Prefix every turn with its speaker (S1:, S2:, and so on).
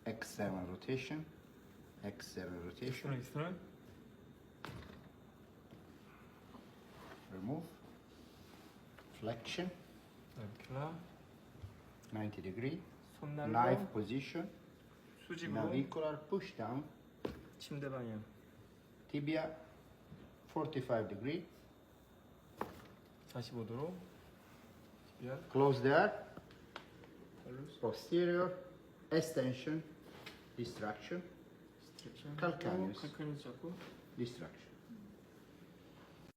S1: X7 rotation. X7 rotation.
S2: 익스트라.
S1: Remove. Flexion.
S2: 나비큘라.
S1: 90 degree.
S2: 손 날고.
S1: Knife position.
S2: 수직으로.
S1: Navicular push down.
S2: 침대 방향.
S1: Tibia 45 degree.
S2: 45도로. 티비아.
S1: Close there.
S2: 팔루스.
S1: Posterior. Extension. Distraction.
S2: 스트렉션.
S1: Calcaneus.
S2: 칼카니스 잡고.
S1: Distraction.